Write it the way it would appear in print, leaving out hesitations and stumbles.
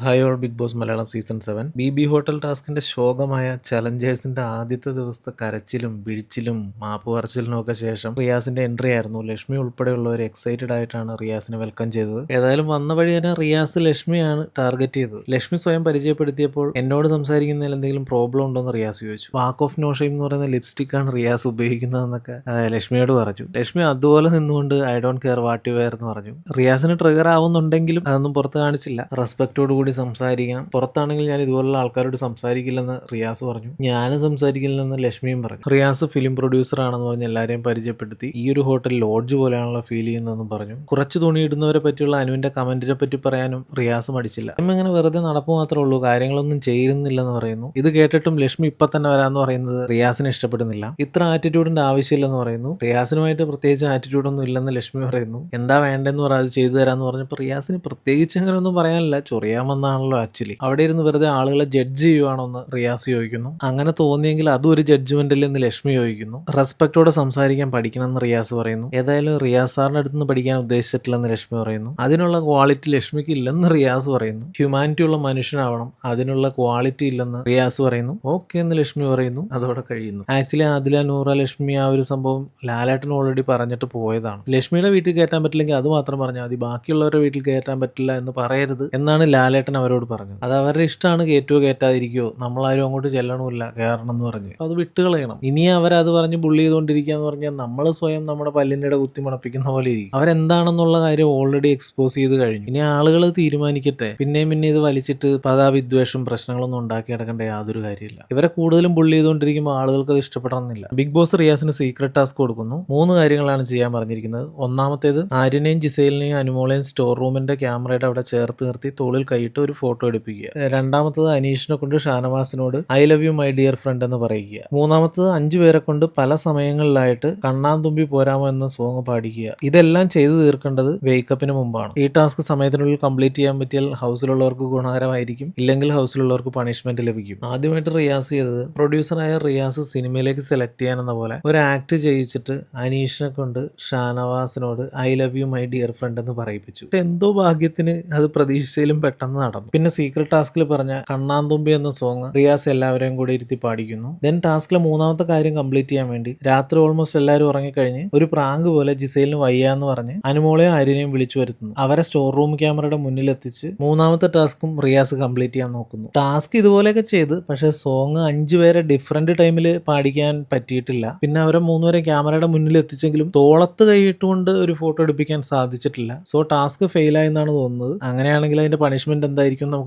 Hi all Bigg Boss Malayalam season 7 B hotel ടാസ്കിന്റെ ശോകമായ ചലഞ്ചേഴ്സിന്റെ ആദ്യത്തെ ദിവസത്തെ കരച്ചിലും പിഴിച്ചിലും മാപ്പ് പറച്ചിലിനും ഒക്കെ ശേഷം റിയാസിന്റെ എൻട്രി ആയിരുന്നു. ലക്ഷ്മി ഉൾപ്പെടെയുള്ളവർ എക്സൈറ്റഡ് ആയിട്ടാണ് റിയാസിനെ വെൽക്കം ചെയ്തത്. ഏതായാലും വന്ന വഴി തന്നെ റിയാസ് ലക്ഷ്മിയാണ് ടാർഗറ്റ് ചെയ്തത്. ലക്ഷ്മി സ്വയം പരിചയപ്പെടുത്തിയപ്പോൾ എന്നോട് സംസാരിക്കുന്നതിൽ എന്തെങ്കിലും പ്രോബ്ലം ഉണ്ടോ എന്ന് റിയാസ് ചോദിച്ചു. വാക്ക് ഓഫ് നോ ഷെയിം എന്ന് പറയുന്ന ലിപ്സ്റ്റിക് ആണ് റിയാസ് ഉപയോഗിക്കുന്നതെന്നൊക്കെ ലക്ഷ്മിയോട് പറഞ്ഞു. ലക്ഷ്മി അതുപോലെ നിന്നുകൊണ്ട് I don't care what you wear എന്ന് പറഞ്ഞു. റിയാസിന് ട്രിഗർ ആവുന്നുണ്ടെങ്കിലും അതൊന്നും പുറത്ത് കാണിച്ചില്ല. റെസ്പെക്റ്റോട് കൂടി സംസാരിക്കാം, പുറത്താണെങ്കിൽ ഞാൻ ഇതുപോലുള്ള ആൾക്കാരോട് സംസാരിക്കില്ലെന്ന് റിയാസ് പറഞ്ഞു. ഞാനും സംസാരിക്കില്ലെന്ന് ലക്ഷ്മിയും പറഞ്ഞു. റിയാസ് ഫിലിം പ്രൊഡ്യൂസർ ആണെന്ന് പറഞ്ഞ് എല്ലാവരെയും പരിചയപ്പെടുത്തി. ഈ ഒരു ഹോട്ടൽ ലോഡ്ജ് പോലെയാണല്ലോ ഫീൽ ചെയ്യുന്നതെന്നും പറഞ്ഞു. കുറച്ച് തുണി ഇടുന്നവരെ പറ്റിയുള്ള അനുവിന്റെ കമന്റിനെ പറ്റി പറയാനും റിയാസ് മടിച്ചില്ല. ഇങ്ങനെ വെറുതെ നടപ്പ് മാത്രമേ ഉള്ളൂ, കാര്യങ്ങളൊന്നും ചെയ്യുന്നില്ലെന്ന് പറയുന്നു. ഇത് കേട്ടിട്ടും ലക്ഷ്മി ഇപ്പൊ തന്നെ വരാന്ന് പറയുന്നത് റിയാസിനെ ഇഷ്ടപ്പെടുന്നില്ല. ഇത്ര ആറ്റിറ്റ്യൂഡിന്റെ ആവശ്യമില്ലെന്ന് പറയുന്നു. റിയാസിനുമായിട്ട് പ്രത്യേകിച്ച് ആറ്റിറ്റ്യൂഡ് ഒന്നും ഇല്ലെന്ന് ലക്ഷ്മി പറയുന്നു. എന്താ വേണ്ടെന്ന് പറയാതെ ചെയ്തു തരാന്ന് പറഞ്ഞപ്പോൾ റിയാസിന് പ്രത്യേകിച്ച് അങ്ങനെ ഒന്നും പറയാനില്ല. ചൊറിയാമെന്നാണല്ലോ ആക്ച്വലി. അവിടെ ഇരുന്ന് വെറുതെ ആളുകളെ ജഡ്ജ് ചെയ്യുവാണോന്ന് റിയാസ് ചോദിക്കുന്നു. അങ്ങനെ തോന്നിയെങ്കിൽ അതും ഒരു ജഡ്ജ്മെന്റ് അല്ലെന്ന് ലക്ഷ്മി ചോദിക്കുന്നു. റെസ്പെക്റ്റോടെ സംസാരിക്കാൻ പഠിക്കണമെന്ന് റിയാസ് പറയുന്നു. ഏതായാലും റിയാസ് സാറിന്റെ അടുത്ത് നിന്ന് പഠിക്കാൻ ഉദ്ദേശിച്ചിട്ടില്ലെന്ന് ലക്ഷ്മി പറയുന്നു. അതിനുള്ള ക്വാളിറ്റി ലക്ഷ്മിക്ക് ഇല്ലെന്ന് റിയാസ് പറയുന്നു. ഹ്യൂമാനിറ്റി ഉള്ള മനുഷ്യനാവണം, അതിനുള്ള ക്വാളിറ്റി ഇല്ലെന്ന് റിയാസ് പറയുന്നു. ഓക്കെ എന്ന് ലക്ഷ്മി പറയുന്നു. അതോടെ കഴിയുന്നു. ആക്ച്വലി ആദില, നൂറ, ലക്ഷ്മി ആ ഒരു സംഭവം ലാലേട്ടൻ ഓൾറെഡി പറഞ്ഞിട്ട് പോയതാണ്. ലക്ഷ്മിയുടെ വീട്ടിൽ കയറ്റാൻ പറ്റില്ലെങ്കിൽ അത് മാത്രം പറഞ്ഞാൽ മതി, ബാക്കിയുള്ളവരുടെ വീട്ടിൽ കയറ്റാൻ പറ്റില്ല എന്ന് പറയരുത് എന്നാണ് ലാലേട്ടൻ അവരോട് പറഞ്ഞത്. അത് അവരുടെ ഇഷ്ടമാണ്, കയറ്റുകയോ കയറ്റാതിരിക്കോ, നമ്മളാരും അങ്ങോട്ട് ചെല്ലണമില്ല, കയറണം എന്ന് പറഞ്ഞ് അത് വിട്ടുകളയണം. ഇനി അവരത് പറഞ്ഞ് ബുള്ളി ചെയ്തുകൊണ്ടിരിക്കുക എന്ന് പറഞ്ഞാൽ നമ്മൾ സ്വയം നമ്മുടെ പല്ലിൻ്റെ കുത്തി മണപ്പിക്കുന്ന പോലെ ഇരിക്കും. അവരെന്താണെന്നുള്ള കാര്യം ഓൾറെഡി എക്സ്പോസ് ചെയ്ത് കഴിഞ്ഞു. ഇനി ആളുകൾ തീരുമാനിക്കട്ടെ. പിന്നെയും പിന്നെ ഇത് വലിച്ചിട്ട് പക, വിദ്വേഷം, പ്രശ്നങ്ങളൊന്നും ഉണ്ടാക്കി നടക്കേണ്ട യാതൊരു കാര്യമില്ല. ഇവരെ കൂടുതലും ബുള്ളി ചെയ്തുകൊണ്ടിരിക്കുമ്പോൾ ആളുകൾക്ക് അത് ഇഷ്ടപ്പെടണമെന്നില്ല. ബിഗ് ബോസ് റിയാസിന് സീക്രട്ട് ടാസ്ക് കൊടുക്കുന്നു. 3 കാര്യങ്ങളാണ് ചെയ്യാൻ പറഞ്ഞിരിക്കുന്നത്. ഒന്നാമത്തേത് ആര്യനെയും ജിസേലിനെയും അനുമോളെയും സ്റ്റോർ റൂമിന്റെ ക്യാമറയുടെ അവിടെ ചേർത്ത് നിർത്തി തോളിൽ കൈയിട്ട് ഒരു ഫോട്ടോ എടുപ്പിക്കുക. രണ്ടാമത്തത് അനീഷിനെ കൊണ്ട് ഷാനവാസിനോട് I love you my dear friend എന്ന് പറയുക. മൂന്നാമത്തത് 5 പേരെ കൊണ്ട് പല സമയങ്ങളിലായിട്ട് കണ്ണാൻ തുമ്പി പോരാമോ എന്ന സോങ് പാടിക്കുക. ഇതെല്ലാം ചെയ്തു തീർക്കേണ്ടത് വേക്കപ്പിന് മുമ്പാണ്. ഈ ടാസ്ക് സമയത്തിനുള്ളിൽ കംപ്ലീറ്റ് ചെയ്യാൻ പറ്റിയാൽ ഹൗസിലുള്ളവർക്ക് ഗുണകരമായിരിക്കും, ഇല്ലെങ്കിൽ ഹൗസിലുള്ളവർക്ക് പണിഷ്മെന്റ് ലഭിക്കും. ആദ്യമായിട്ട് റിയാസ് ചെയ്തത് പ്രൊഡ്യൂസറായ റിയാസ് സിനിമയിലേക്ക് സെലക്ട് ചെയ്യാനെന്ന പോലെ ഒരു ആക്ട് ചെയ്യിച്ചിട്ട് അനീഷിനെ കൊണ്ട് ഷാനവാസിനോട് I love you my dear friend എന്ന് പറയിപ്പിച്ചു. എന്തോ ഭാഗ്യത്തിന് അത് പ്രതീക്ഷയിലും പെട്ടെന്ന് നടന്നു. പിന്നെ സീക്രട്ട് ടാസ്കിൽ പറഞ്ഞ കണ്ണാന്തുമ്പി എന്ന സോങ് റിയാസ് എല്ലാവരെയും കൂടി ഇരുത്തി പാടിക്കുന്നു. ദെൻ ടാസ്കിലെ 3ാമത്തെ കാര്യം കംപ്ലീറ്റ് ചെയ്യാൻ വേണ്ടി രാത്രി ഓൾമോസ്റ്റ് എല്ലാവരും ഉറങ്ങിക്കഴിഞ്ഞ് ഒരു പ്രാങ്ക് പോലെ ജിസേലിന് വയ്യാന്ന് പറഞ്ഞ് അനുമോളെയും ആര്യനെയും വിളിച്ചു വരുത്തുന്നു. അവരെ സ്റ്റോർ റൂം ക്യാമറയുടെ മുന്നിൽ എത്തിച്ച് 3ാമത്തെ ടാസ്കും റിയാസ് കംപ്ലീറ്റ് ചെയ്യാൻ നോക്കുന്നു. ടാസ്ക് ഇതുപോലെയൊക്കെ ചെയ്ത്, പക്ഷെ സോങ് 5 പേരെ ഡിഫറെന്റ് ടൈമിൽ പാടിക്കാൻ പറ്റിയിട്ടില്ല. പിന്നെ അവരെ 3 പേരെ ക്യാമറയുടെ മുന്നിൽ എത്തിച്ചെങ്കിലും തോളത്ത് കൈയിട്ടുകൊണ്ട് ഒരു ഫോട്ടോ എടുപ്പിക്കാൻ സാധിച്ചിട്ടില്ല. സോ ടാസ്ക് ഫെയിൽ ആയെന്നാണ് തോന്നുന്നത്. അങ്ങനെയാണെങ്കിൽ അതിന്റെ പണിഷ്മെന്റ് എന്തായിരിക്കും നമുക്ക്